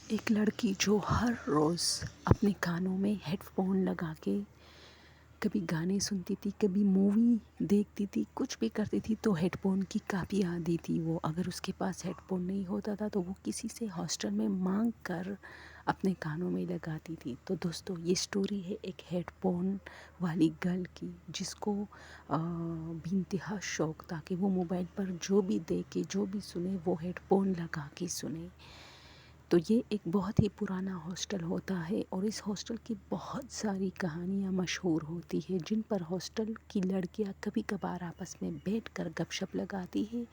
ایک لڑکی جو ہر روز اپنے کانوں میں ہیڈ فون لگا کے کبھی گانے سنتی تھی، کبھی مووی دیکھتی تھی، کچھ بھی کرتی تھی تو ہیڈ فون کی کافی عادی تھی وہ۔ اگر اس کے پاس ہیڈ فون نہیں ہوتا تھا تو وہ کسی سے ہاسٹل میں مانگ کر اپنے کانوں میں لگاتی تھی۔ تو دوستو، یہ سٹوری ہے ایک ہیڈ فون والی گرل کی، جس کو بے انتہا شوق تھا کہ وہ موبائل پر جو بھی دیکھے، جو بھی سنے، وہ ہیڈ فون لگا کے سنے۔ تو یہ ایک بہت ہی پرانا ہاسٹل ہوتا ہے اور اس ہاسٹل کی بہت ساری کہانیاں مشہور ہوتی ہیں، جن پر ہاسٹل کی لڑکیاں کبھی کبھار آپس میں بیٹھ کر گپ شپ لگاتی ہیں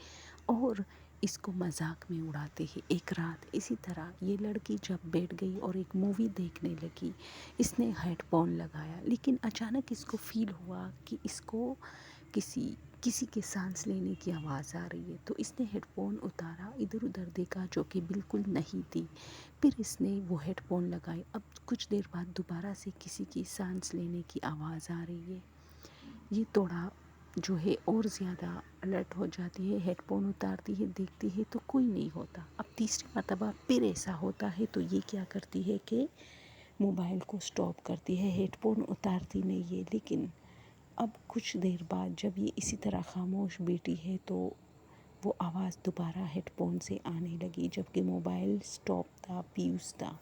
اور اس کو مذاق میں اڑاتے ہیں۔ ایک رات اسی طرح یہ لڑکی جب بیٹھ گئی اور ایک مووی دیکھنے لگی، اس نے ہیڈ فون لگایا، لیکن اچانک اس کو فیل ہوا کہ اس کو کسی کے سانس لینے کی آواز آ رہی ہے۔ تو اس نے ہیڈ فون اتارا، ادھر ادھر دیکھا، جو کہ بالکل نہیں تھی۔ پھر اس نے وہ ہیڈ فون لگائے۔ اب کچھ دیر بعد دوبارہ سے کسی کی سانس لینے کی آواز آ رہی ہے۔ یہ تھوڑا جو ہے اور زیادہ الرٹ ہو جاتی ہے، ہیڈ فون اتارتی ہے، دیکھتی ہے تو کوئی نہیں ہوتا۔ اب تیسری مرتبہ پھر ایسا ہوتا ہے تو یہ کیا کرتی ہے کہ موبائل کو سٹاپ کرتی ہے، ہیڈ فون اتارتی نہیں ہے۔ لیکن اب کچھ دیر بعد جب یہ اسی طرح خاموش بیٹھی ہے تو وہ آواز دوبارہ ہیڈ فون سے آنے لگی، جبکہ موبائل سٹاپ تھا، فیوز تھا۔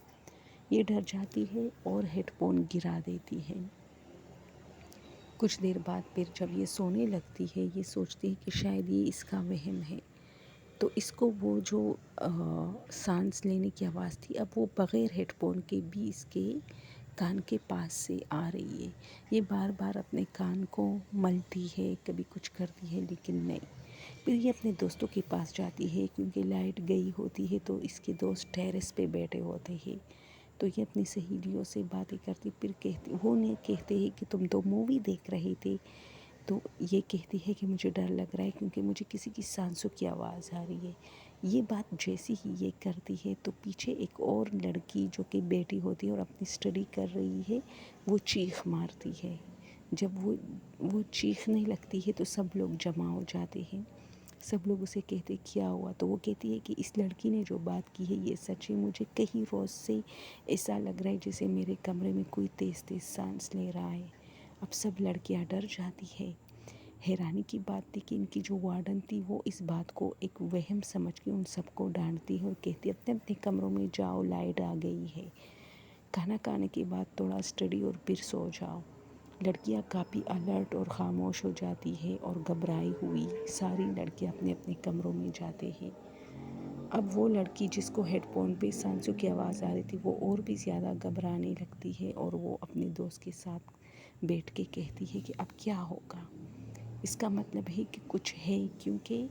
یہ ڈر جاتی ہے اور ہیڈ فون گرا دیتی ہے۔ کچھ دیر بعد پھر جب یہ سونے لگتی ہے، یہ سوچتی ہے کہ شاید یہ اس کا وہم ہے۔ تو اس کو وہ جو سانس لینے کی آواز تھی، اب وہ بغیر ہیڈ فون کے بھی اس کے کان کے پاس سے آ رہی ہے۔ یہ بار بار اپنے کان کو ملتی ہے، کبھی کچھ کرتی ہے، لیکن نہیں۔ پھر یہ اپنے دوستوں کے پاس جاتی ہے، کیونکہ لائٹ گئی ہوتی ہے تو اس کے دوست ٹیرس پہ بیٹھے ہوتے ہیں۔ تو یہ اپنی سہیلیوں سے باتیں کرتی، پھر کہتے ہیں کہ تم تو مووی دیکھ رہے تھے۔ تو یہ کہتی ہے کہ مجھے ڈر لگ رہا ہے کیونکہ مجھے کسی کی سانسوں کی آواز آ رہی ہے۔ یہ بات جیسی ہی یہ کرتی ہے تو پیچھے ایک اور لڑکی جو کہ بیٹھی ہوتی ہے اور اپنی اسٹڈی کر رہی ہے، وہ چیخ مارتی ہے۔ جب وہ چیخنے لگتی ہے تو سب لوگ جمع ہو جاتے ہیں۔ سب لوگ اسے کہتے کیا ہوا؟ تو وہ کہتی ہے کہ اس لڑکی نے جو بات کی ہے یہ سچ ہے، مجھے کئی روز سے ایسا لگ رہا ہے جیسے میرے کمرے میں کوئی تیز تیز سانس لے رہا ہے۔ اب سب لڑکیاں ڈر جاتی ہے۔ حیرانی کی بات تھی کہ ان کی جو وارڈن تھی وہ اس بات کو ایک وہم سمجھ کے ان سب کو ڈانٹتی ہے اور کہتی ہے اپنے اپنے کمروں میں جاؤ، لائٹ آ گئی ہے، کھانا کھانے کے بعد تھوڑا اسٹڈی اور پھر سو جاؤ۔ لڑکیاں کافی الرٹ اور خاموش ہو جاتی ہے اور گھبرائی ہوئی ساری لڑکیاں اپنے اپنے کمروں میں جاتے ہیں۔ اب وہ لڑکی جس کو ہیڈ فون پہ سانسوں کی آواز آ رہی تھی، وہ اور بھی زیادہ گھبرانے لگتی ہے اور وہ اپنے دوست کے ساتھ بیٹھ کے کہتی ہے کہ اب کیا ہوگا؟ اس کا مطلب ہے کہ کچھ ہے، کیونکہ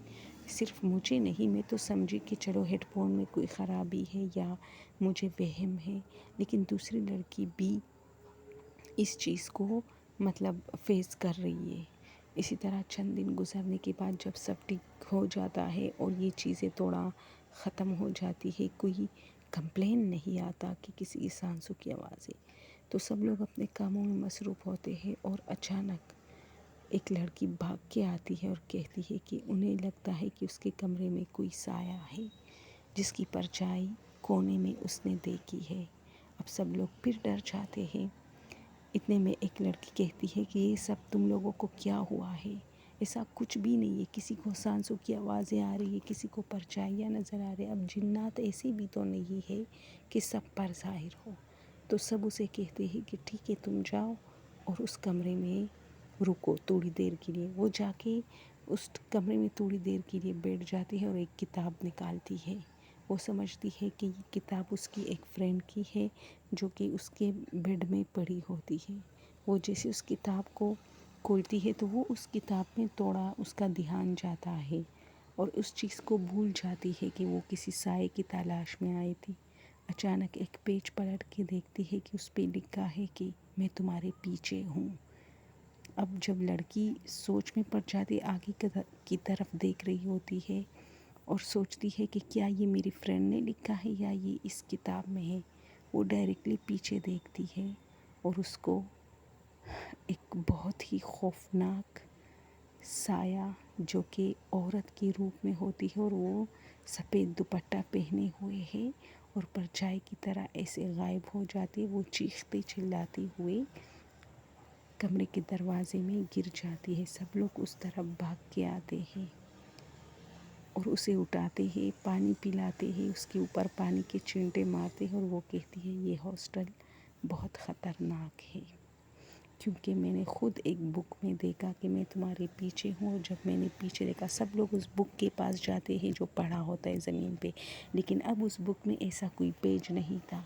صرف مجھے نہیں، میں تو سمجھی کہ چلو ہیڈ فون میں کوئی خرابی ہے یا مجھے وہم ہے، لیکن دوسری لڑکی بھی اس چیز کو فیس کر رہی ہے۔ اسی طرح چند دن گزرنے کے بعد جب سب ٹھیک ہو جاتا ہے اور یہ چیزیں تھوڑا ختم ہو جاتی ہے، کوئی کمپلین نہیں آتا کہ کسی کی سانسوں کی آواز ہے، تو سب لوگ اپنے کاموں میں مصروف ہوتے ہیں اور اچانک ایک لڑکی بھاگ کے آتی ہے اور کہتی ہے کہ انہیں لگتا ہے کہ اس کے کمرے میں کوئی سایہ ہے، جس کی پرچھائی کونے میں اس نے دیکھی ہے۔ اب سب لوگ پھر ڈر جاتے ہیں۔ اتنے میں ایک لڑکی کہتی ہے کہ یہ سب تم لوگوں کو کیا ہوا ہے؟ ایسا کچھ بھی نہیں ہے، کسی کو سانسوں کی آوازیں آ رہی ہے، کسی کو پرچھائیاں نظر آ رہی ہیں۔ اب جنات ایسے بھی تو نہیں ہے کہ سب پر ظاہر ہو۔ تو سب اسے کہتے ہیں کہ ٹھیک ہے، تم جاؤ اور اس کمرے میں رکو تھوڑی دیر کے لیے۔ وہ جا کے اس کمرے میں تھوڑی دیر کے لیے بیٹھ جاتی ہے اور ایک کتاب نکالتی ہے۔ وہ سمجھتی ہے کہ یہ کتاب اس کی ایک فرینڈ کی ہے جو کہ اس کے بیڈ میں پڑی ہوتی ہے۔ وہ جیسے اس کتاب کو کھولتی ہے تو وہ اس کتاب میں تھوڑا اس کا دھیان جاتا ہے اور اس چیز کو بھول جاتی ہے کہ وہ کسی سائے کی تلاش میں آئی تھی۔ اچانک ایک پیج پلٹ کے دیکھتی ہے کہ اس پہ لکھا ہے کہ میں تمہارے پیچھے ہوں۔ اب جب لڑکی سوچ میں پڑ جاتی، آگے کی طرف دیکھ رہی ہوتی ہے اور سوچتی ہے کہ کیا یہ میری فرینڈ نے لکھا ہے یا یہ اس کتاب میں ہے۔ وہ ڈائریکٹلی پیچھے دیکھتی ہے اور اس کو ایک بہت ہی خوفناک سایہ جو کہ عورت کے روپ میں ہوتی ہے اور وہ سفید دوپٹہ پہنے ہوئے ہے اور پرچھائی کی طرح ایسے غائب ہو جاتی. وہ چیختے چلاتے ہوئے کمرے کے دروازے میں گر جاتی ہے. سب لوگ اس طرف بھاگ کے آتے ہیں اور اسے اٹھاتے ہیں، پانی پلاتے ہیں، اس کے اوپر پانی کے چینٹے مارتے ہیں اور وہ کہتی ہے یہ ہاسٹل بہت خطرناک ہے، کیونکہ میں نے خود ایک بک میں دیکھا کہ میں تمہارے پیچھے ہوں. اور جب میں نے پیچھے دیکھا سب لوگ اس بک کے پاس جاتے ہیں جو پڑھا ہوتا ہے زمین پہ، لیکن اب اس بک میں ایسا کوئی پیج نہیں تھا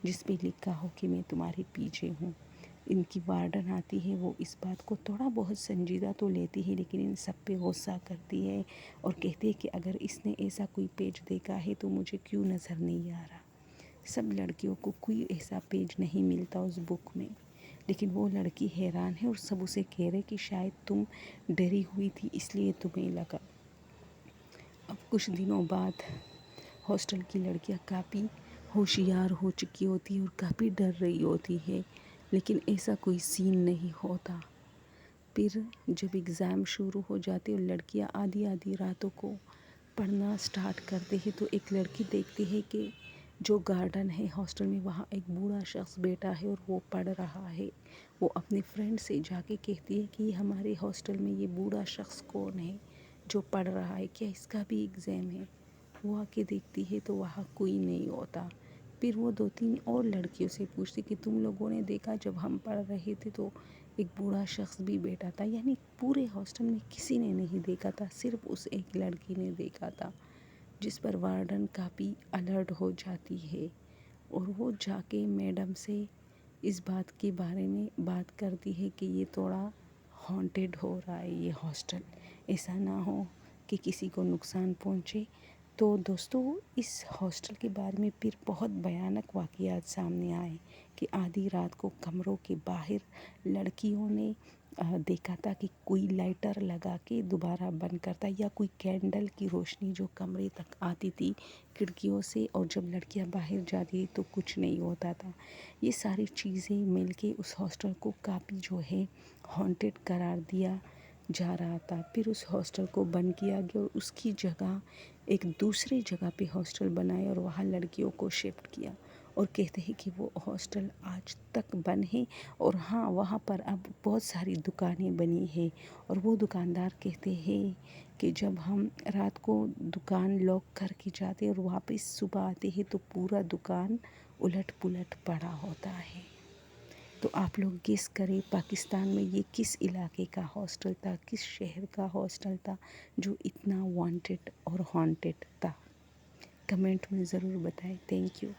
جس پہ لکھا ہو کہ میں تمہارے پیچھے ہوں. ان کی وارڈن آتی ہے، وہ اس بات کو تھوڑا بہت سنجیدہ تو لیتی ہے، لیکن ان سب پہ غصہ کرتی ہے اور کہتی ہے کہ اگر اس نے ایسا کوئی پیج دیکھا ہے تو مجھے کیوں نظر نہیں آ رہا. سب لڑکیوں کو کوئی ایسا پیج نہیں ملتا اس بک میں، لیکن وہ لڑکی حیران ہے اور سب اسے کہہ رہے کہ شاید تم ڈری ہوئی تھی اس لیے تمہیں لگا. اب کچھ دنوں بعد ہاسٹل کی لڑکیاں کافی ہوشیار ہو چکی ہوتی ہیں اور کافی ڈر رہی ہوتی ہے، لیکن ایسا کوئی سین نہیں ہوتا. پھر جب ایگزام شروع ہو جاتے اور لڑکیاں آدھی آدھی راتوں کو پڑھنا سٹارٹ کرتے ہیں تو ایک لڑکی دیکھتی ہے کہ جو گارڈن ہے ہاسٹل میں وہاں ایک بوڑھا شخص بیٹھا ہے اور وہ پڑھ رہا ہے. وہ اپنے فرینڈ سے جا کے کہتی ہے کہ ہمارے ہاسٹل میں یہ بوڑھا شخص کون ہے جو پڑھ رہا ہے، کیا اس کا بھی ایگزام ہے؟ وہ آ کے دیکھتی ہے تو وہاں کوئی نہیں ہوتا. پھر وہ 2-3 اور لڑکیوں سے پوچھتی کہ تم لوگوں نے دیکھا جب ہم پڑھ رہے تھے تو ایک بوڑھا شخص بھی بیٹھا تھا. یعنی پورے ہاسٹل میں کسی نے نہیں دیکھا تھا، صرف اس ایک لڑکی نے دیکھا تھا، جس پر وارڈن کافی الرٹ ہو جاتی ہے اور وہ جا کے میڈم سے اس بات کے بارے میں بات کرتی ہے کہ یہ تھوڑا ہانٹیڈ ہو رہا ہے یہ ہاسٹل، ایسا نہ ہو کہ کسی کو نقصان پہنچے. تو دوستو اس ہاسٹل کے بارے میں پھر بہت بھیانک واقعات سامنے آئے کہ آدھی رات کو کمروں کے باہر لڑکیوں نے دیکھا تھا کہ کوئی لائٹر لگا کے دوبارہ بند کرتا یا کوئی کینڈل کی روشنی جو کمرے تک آتی تھی کھڑکیوں سے، اور جب لڑکیاں باہر جاتی تو کچھ نہیں ہوتا تھا. یہ ساری چیزیں مل کے اس ہاسٹل کو کافی جو ہے ہانٹیڈ قرار دیا جا رہا تھا. پھر اس ہاسٹل کو بند کیا گیا اور اس کی جگہ ایک دوسری جگہ پہ ہاسٹل بنایا اور وہاں لڑکیوں کو شفٹ کیا، اور کہتے ہیں کہ وہ ہاسٹل آج تک بند ہے. اور ہاں وہاں پر اب بہت ساری دکانیں بنی ہیں اور وہ دکاندار کہتے ہیں کہ جب ہم رات کو دکان لاک کر کے جاتے اور واپس صبح آتے ہیں تو پورا دکان الٹ پلٹ پڑا ہوتا ہے. تو آپ لوگ گیس کریں پاکستان میں یہ کس علاقے کا ہاسٹل تھا، کس شہر کا ہاسٹل تھا جو اتنا وانٹیڈ اور ہانٹیڈ تھا؟ کمنٹ میں ضرور بتائیں. Thank you.